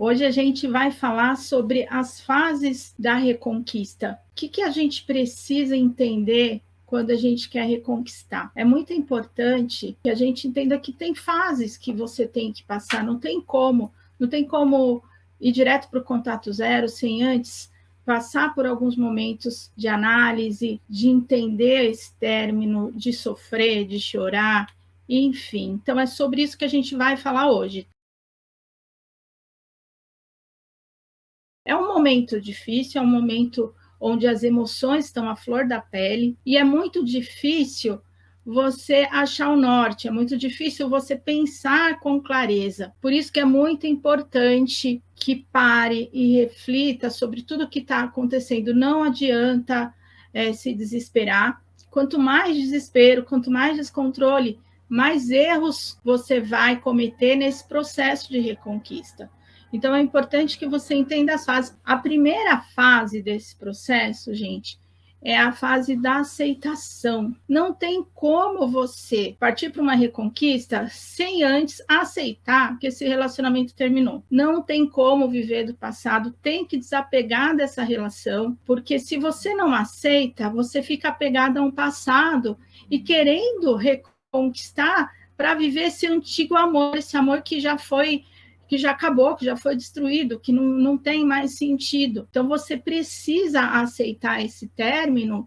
Hoje a gente vai falar sobre as fases da reconquista. O que a gente precisa entender quando a gente quer reconquistar? É muito importante que a gente entenda que tem fases que você tem que passar, não tem como ir direto para o contato zero sem antes passar por alguns momentos de análise, de entender esse término, de sofrer, de chorar, enfim. Então é sobre isso que a gente vai falar hoje. É um momento difícil, é um momento onde as emoções estão à flor da pele e é muito difícil você achar o norte, é muito difícil você pensar com clareza. Por isso que é muito importante que pare e reflita sobre tudo que está acontecendo. Não adianta se desesperar. Quanto mais desespero, quanto mais descontrole, mais erros você vai cometer nesse processo de reconquista. Então, é importante que você entenda as fases. A primeira fase desse processo, gente, é a fase da aceitação. Não tem como você partir para uma reconquista sem antes aceitar que esse relacionamento terminou. Não tem como viver do passado, tem que desapegar dessa relação, porque se você não aceita, você fica apegado a um passado e querendo reconquistar para viver esse antigo amor, esse amor que já acabou, que já foi destruído, que não tem mais sentido. Então, você precisa aceitar esse término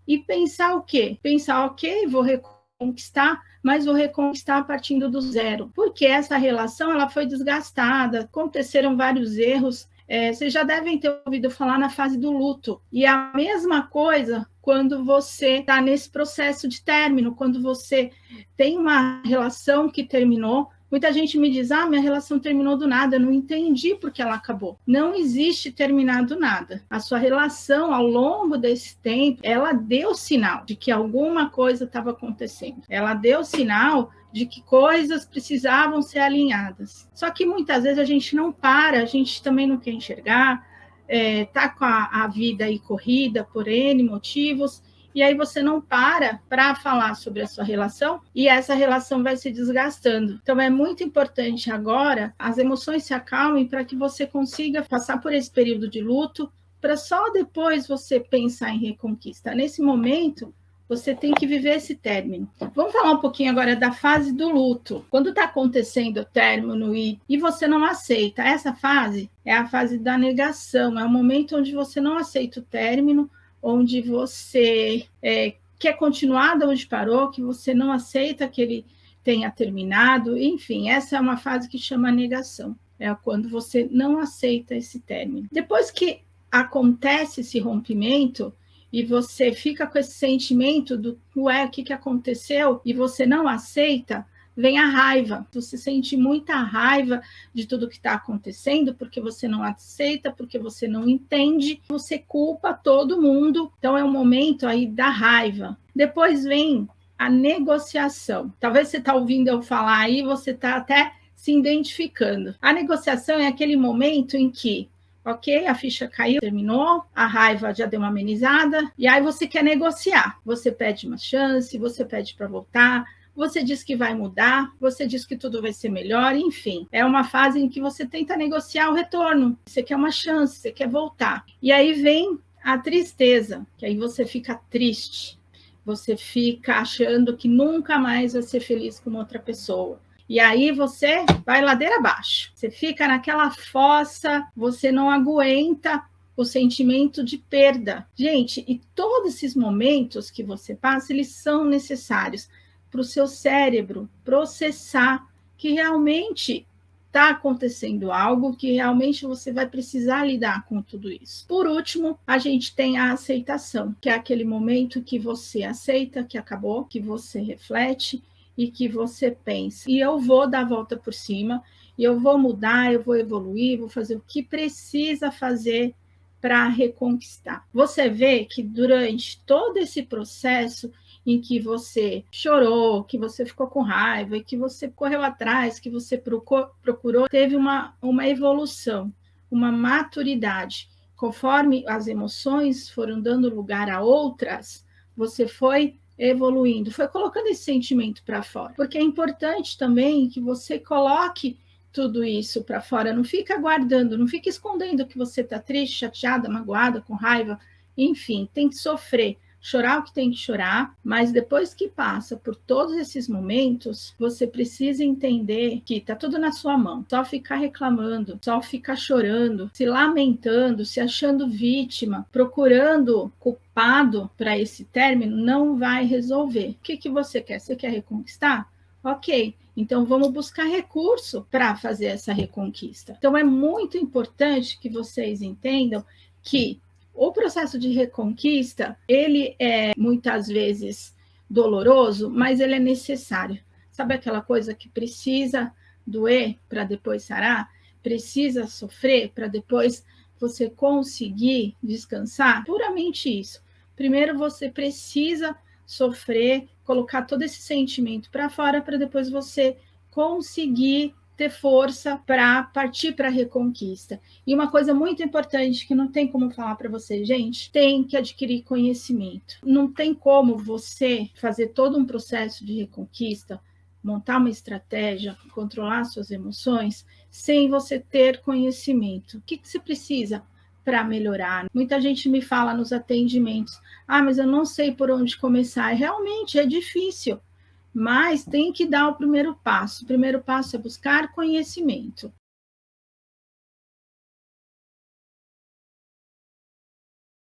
e pensar o quê? Pensar, ok, vou reconquistar, mas vou reconquistar partindo do zero. Porque essa relação ela foi desgastada, aconteceram vários erros. Vocês já devem ter ouvido falar na fase do luto. E a mesma coisa quando você está nesse processo de término, quando você tem uma relação que terminou. Muita gente me diz, minha relação terminou do nada, eu não entendi porque ela acabou. Não existe terminar do nada. A sua relação, ao longo desse tempo, ela deu sinal de que alguma coisa estava acontecendo. Ela deu sinal de que coisas precisavam ser alinhadas. Só que muitas vezes a gente não para, a gente também não quer enxergar, tá com a vida aí corrida por N motivos, e aí você não para falar sobre a sua relação e essa relação vai se desgastando. Então é muito importante agora as emoções se acalmem para que você consiga passar por esse período de luto para só depois você pensar em reconquista. Nesse momento, você tem que viver esse término. Vamos falar um pouquinho agora da fase do luto. Quando está acontecendo o término e você não aceita, essa fase é a fase da negação, é o momento onde você não aceita o término, onde você quer continuar de onde parou, que você não aceita que ele tenha terminado, enfim, essa é uma fase que chama negação, é quando você não aceita esse término. Depois que acontece esse rompimento, e você fica com esse sentimento do o que aconteceu, e você não aceita, vem a raiva. Você sente muita raiva de tudo que está acontecendo, porque você não aceita, porque você não entende, você culpa todo mundo. Então, é um momento aí da raiva. Depois vem a negociação. Talvez você está ouvindo eu falar aí, você está até se identificando. A negociação é aquele momento em que ok, a ficha caiu, terminou, a raiva já deu uma amenizada, e aí você quer negociar. Você pede uma chance, você pede para voltar, você diz que vai mudar, você diz que tudo vai ser melhor, enfim. É uma fase em que você tenta negociar o retorno. Você quer uma chance, você quer voltar. E aí vem a tristeza, que aí você fica triste. Você fica achando que nunca mais vai ser feliz com outra pessoa. E aí você vai ladeira abaixo. Você fica naquela fossa, você não aguenta o sentimento de perda. Gente, e todos esses momentos que você passa, eles são necessários para o seu cérebro processar que realmente está acontecendo algo, que realmente você vai precisar lidar com tudo isso. Por último, a gente tem a aceitação, que é aquele momento que você aceita que acabou, que você reflete e que você pensa, e eu vou dar a volta por cima, e eu vou mudar, eu vou evoluir, vou fazer o que precisa fazer para reconquistar. Você vê que durante todo esse processo em que você chorou, que você ficou com raiva, que você correu atrás, que você procurou, teve uma evolução, uma maturidade. Conforme as emoções foram dando lugar a outras, você foi evoluindo, foi colocando esse sentimento para fora. Porque é importante também que você coloque tudo isso para fora, não fica guardando, não fica escondendo que você está triste, chateada, magoada, com raiva, enfim, tem que sofrer, chorar o que tem que chorar, mas depois que passa por todos esses momentos, você precisa entender que está tudo na sua mão. Só ficar reclamando, só ficar chorando, se lamentando, se achando vítima, procurando culpado para esse término, não vai resolver. O que você quer? Você quer reconquistar? Ok, então vamos buscar recurso para fazer essa reconquista. Então é muito importante que vocês entendam que o processo de reconquista, ele é muitas vezes doloroso, mas ele é necessário. Sabe aquela coisa que precisa doer para depois sarar? Precisa sofrer para depois você conseguir descansar? Puramente isso. Primeiro você precisa sofrer, colocar todo esse sentimento para fora para depois você conseguir ter força para partir para a reconquista. E uma coisa muito importante que não tem como falar para você, gente, tem que adquirir conhecimento. Não tem como você fazer todo um processo de reconquista, montar uma estratégia, controlar suas emoções, sem você ter conhecimento. O que você precisa para melhorar? Muita gente me fala nos atendimentos, mas eu não sei por onde começar. Realmente é difícil, mas tem que dar o primeiro passo. O primeiro passo é buscar conhecimento.